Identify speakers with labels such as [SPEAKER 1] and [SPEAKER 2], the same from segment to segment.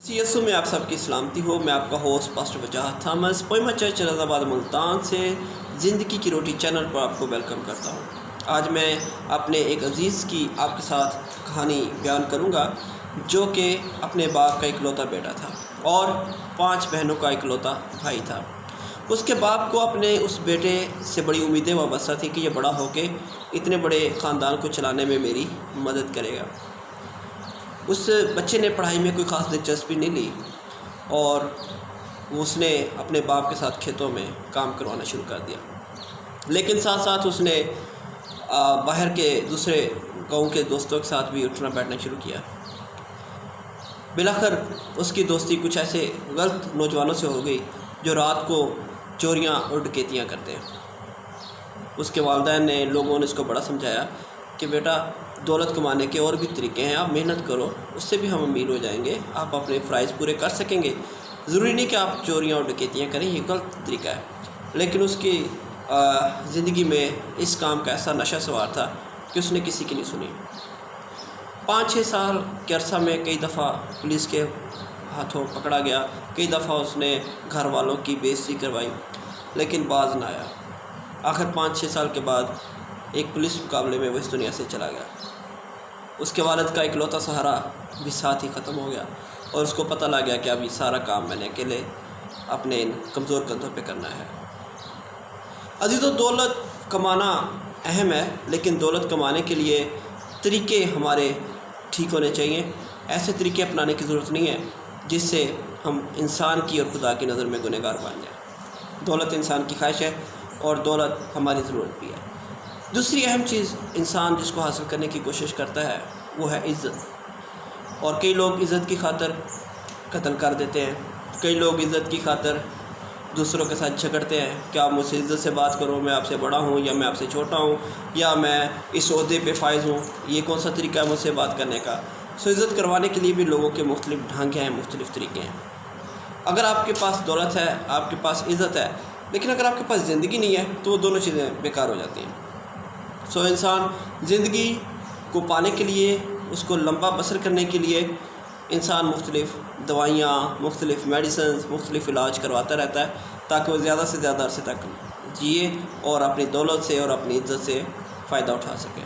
[SPEAKER 1] CSO میں آپ سب کی سلامتی ہو۔ میں آپ کا ہوسٹ پاسٹر وجاہت تھامس پوئمہ چرچ رضاباد ملتان سے زندگی کی روٹی چینل پر آپ کو ویلکم کرتا ہوں۔ آج میں اپنے ایک عزیز کی آپ کے ساتھ کہانی بیان کروں گا جو کہ اپنے باپ کا اکلوتا بیٹا تھا اور 5 بہنوں کا اکلوتا بھائی تھا۔ اس کے باپ کو اپنے اس بیٹے سے بڑی امیدیں وابستہ تھی کہ یہ بڑا ہو کے اتنے بڑے خاندان کو چلانے میں میری مدد کرے گا۔ اس بچے نے پڑھائی میں کوئی خاص دلچسپی نہیں لی اور اس نے اپنے باپ کے ساتھ کھیتوں میں کام کروانا شروع کر دیا، لیکن ساتھ ساتھ اس نے باہر کے دوسرے گاؤں کے دوستوں کے ساتھ بھی اٹھنا بیٹھنا شروع کیا۔ بالآخر اس کی دوستی کچھ ایسے غلط نوجوانوں سے ہو گئی جو رات کو چوریاں اور ڈکیتیاں کرتے ہیں۔ اس کے والدین نے لوگوں نے اس کو بڑا سمجھایا کہ بیٹا دولت کمانے کے اور بھی طریقے ہیں، آپ محنت کرو، اس سے بھی ہم امیر ہو جائیں گے، آپ اپنے فرائض پورے کر سکیں گے، ضروری نہیں کہ آپ چوریاں اور ڈکیتیاں کریں، یہ غلط طریقہ ہے۔ لیکن اس کی زندگی میں اس کام کا ایسا نشہ سوار تھا کہ اس نے کسی کی نہیں سنی۔ 5-6 سال کے عرصہ میں کئی دفعہ پولیس کے ہاتھوں پکڑا گیا، کئی دفعہ اس نے گھر والوں کی بے عزتی کروائی، لیکن باز نہ آیا۔ آخر 5-6 سال کے بعد ایک پولیس مقابلے میں وہ اس دنیا سے چلا گیا۔ اس کے والد کا اکلوتا سہارا بھی ساتھ ہی ختم ہو گیا اور اس کو پتہ لگ گیا کہ اب یہ سارا کام میں نے اکیلے اپنے ان کمزور کندھوں پہ کرنا ہے۔ عزیزو، دولت کمانا اہم ہے، لیکن دولت کمانے کے لیے طریقے ہمارے ٹھیک ہونے چاہیے۔ ایسے طریقے اپنانے کی ضرورت نہیں ہے جس سے ہم انسان کی اور خدا کی نظر میں گنہگار بن جائیں۔ دولت انسان کی خواہش ہے اور دولت ہماری ضرورت بھی ہے۔ دوسری اہم چیز انسان جس کو حاصل کرنے کی کوشش کرتا ہے وہ ہے عزت، اور کئی لوگ عزت کی خاطر قتل کر دیتے ہیں، کئی لوگ عزت کی خاطر دوسروں کے ساتھ جھگڑتے ہیں کہ آپ مجھ سے عزت سے بات کرو، میں آپ سے بڑا ہوں یا میں آپ سے چھوٹا ہوں یا میں اس عہدے پہ فائز ہوں، یہ کون سا طریقہ ہے مجھ سے بات کرنے کا۔ عزت کروانے کے لیے بھی لوگوں کے مختلف ڈھنگ ہیں، مختلف طریقے ہیں۔ اگر آپ کے پاس دولت ہے، آپ کے پاس عزت ہے، لیکن اگر آپ کے پاس زندگی نہیں ہے تو وہ دونوں چیزیں بیکار ہو جاتی ہیں۔ انسان زندگی کو پانے کے لیے، اس کو لمبا بسر کرنے کے لیے انسان مختلف دوائیاں، مختلف میڈیسنز، مختلف علاج کرواتا رہتا ہے تاکہ وہ زیادہ سے زیادہ عرصے تک جیے اور اپنی دولت سے اور اپنی عزت سے فائدہ اٹھا سکے۔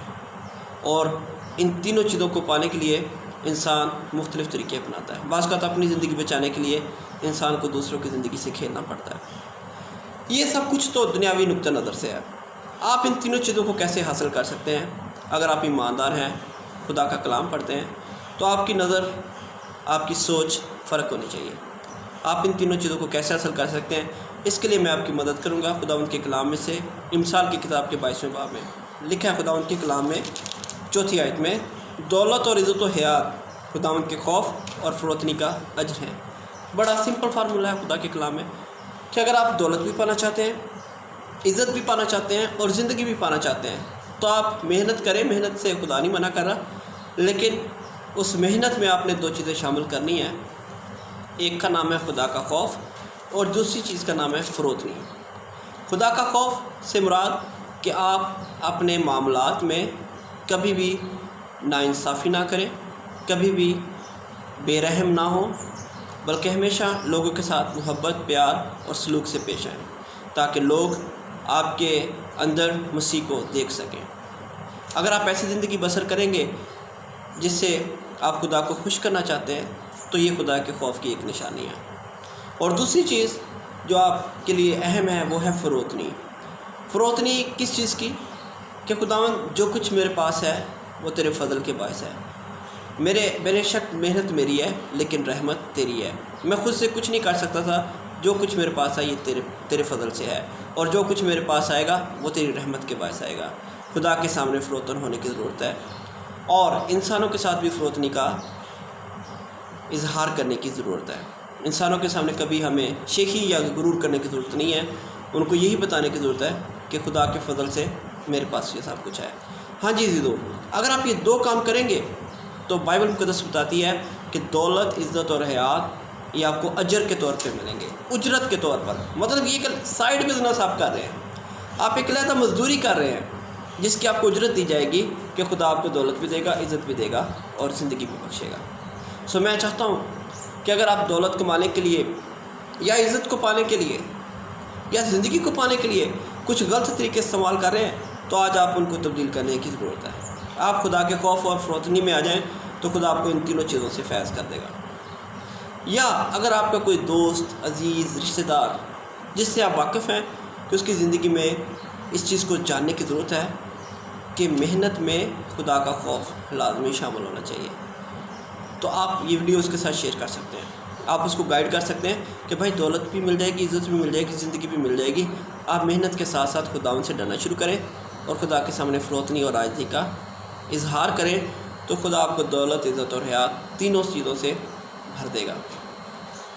[SPEAKER 1] اور ان تینوں چیزوں کو پانے کے لیے انسان مختلف طریقے اپناتا ہے۔ بعض اوقات اپنی زندگی بچانے کے لیے انسان کو دوسروں کی زندگی سے کھیلنا پڑتا ہے۔ یہ سب کچھ تو دنیاوی نقطہ نظر سے ہے۔ آپ ان تینوں چیزوں کو کیسے حاصل کر سکتے ہیں؟ اگر آپ ایماندار ہیں، خدا کا کلام پڑھتے ہیں، تو آپ کی نظر، آپ کی سوچ فرق ہونی چاہیے۔ آپ ان تینوں چیزوں کو کیسے حاصل کر سکتے ہیں، اس کے لیے میں آپ کی مدد کروں گا۔ خداوند کے کلام میں سے امثال کی کتاب کے 22ویں باب میں لکھا ہے، خداوند کے کلام میں 4 آیت میں، دولت اور عزت و حیات خداوند کے خوف اور فروتنی کا اجر ہے۔ بڑا سمپل فارمولہ ہے خدا کے کلام میں کہ اگر آپ دولت بھی پانا چاہتے ہیں، عزت بھی پانا چاہتے ہیں اور زندگی بھی پانا چاہتے ہیں تو آپ محنت کریں۔ محنت سے خدا نہیں منع کر رہا، لیکن اس محنت میں آپ نے 2 چیزیں شامل کرنی ہیں۔ ایک کا نام ہے خدا کا خوف اور دوسری چیز کا نام ہے فروتنی۔ خدا کا خوف سے مراد کہ آپ اپنے معاملات میں کبھی بھی ناانصافی نہ کریں، کبھی بھی بے رحم نہ ہوں، بلکہ ہمیشہ لوگوں کے ساتھ محبت، پیار اور سلوک سے پیش آئیں تاکہ لوگ آپ کے اندر مسیح کو دیکھ سکیں۔ اگر آپ ایسی زندگی بسر کریں گے جس سے آپ خدا کو خوش کرنا چاہتے ہیں تو یہ خدا کے خوف کی ایک نشانی ہے۔ اور دوسری چیز جو آپ کے لیے اہم ہے وہ ہے فروتنی۔ فروتنی کس چیز کی؟ کہ خداوند جو کچھ میرے پاس ہے وہ تیرے فضل کے باعث ہے۔ بے شک محنت میری ہے لیکن رحمت تیری ہے۔ میں خود سے کچھ نہیں کر سکتا تھا، جو کچھ میرے پاس ہے یہ تیرے فضل سے ہے، اور جو کچھ میرے پاس آئے گا وہ تیری رحمت کے باعث آئے گا۔ خدا کے سامنے فروتن ہونے کی ضرورت ہے اور انسانوں کے ساتھ بھی فروتنی کا اظہار کرنے کی ضرورت ہے۔ انسانوں کے سامنے کبھی ہمیں شیخی یا غرور کرنے کی ضرورت نہیں ہے، ان کو یہی بتانے کی ضرورت ہے کہ خدا کے فضل سے میرے پاس یہ سب کچھ ہے۔ ہاں جی عزیزو، اگر آپ یہ 2 کام کریں گے تو بائبل مقدس بتاتی ہے کہ دولت، عزت اور حیات یہ آپ کو اجر کے طور پہ ملیں گے، اجرت کے طور پر۔ مطلب یہ کہ سائیڈ بزنس آپ کر رہے ہیں، آپ ایک علیحدہ مزدوری کر رہے ہیں جس کی آپ کو اجرت دی جائے گی کہ خدا آپ کو دولت بھی دے گا، عزت بھی دے گا اور زندگی بھی بخشے گا۔ میں چاہتا ہوں کہ اگر آپ دولت کمانے کے لیے یا عزت کو پانے کے لیے یا زندگی کو پانے کے لیے کچھ غلط طریقے استعمال کر رہے ہیں تو آج آپ ان کو تبدیل کرنے کی ضرورت ہے۔ آپ خدا کے خوف اور فروتنی میں آ جائیں تو خدا آپ کو ان تینوں چیزوں سے فیض کر دے گا۔ یا اگر آپ کا کوئی دوست، عزیز، رشتہ دار جس سے آپ واقف ہیں کہ اس کی زندگی میں اس چیز کو جاننے کی ضرورت ہے کہ محنت میں خدا کا خوف لازمی شامل ہونا چاہیے، تو آپ یہ ویڈیو اس کے ساتھ شیئر کر سکتے ہیں۔ آپ اس کو گائیڈ کر سکتے ہیں کہ بھائی دولت بھی مل جائے گی، عزت بھی مل جائے گی، زندگی بھی مل جائے گی، آپ محنت کے ساتھ ساتھ خداوند سے ڈرنا شروع کریں اور خدا کے سامنے فروتنی اور عاجزی کا اظہار کریں، تو خدا آپ کو دولت، عزت اور حیات تینوں چیزوں سے بھر دے گا۔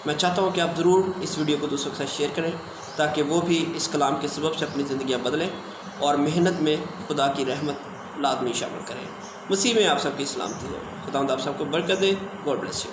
[SPEAKER 1] میں چاہتا ہوں کہ آپ ضرور اس ویڈیو کو دوسروں کے ساتھ شیئر کریں تاکہ وہ بھی اس کلام کے سبب سے اپنی زندگیاں بدلیں اور محنت میں خدا کی رحمت لازمی شامل کریں۔ مسیح میں آپ سب کی سلامتی ہو۔ خداوند آپ سب کو برکت دے۔ God bless you.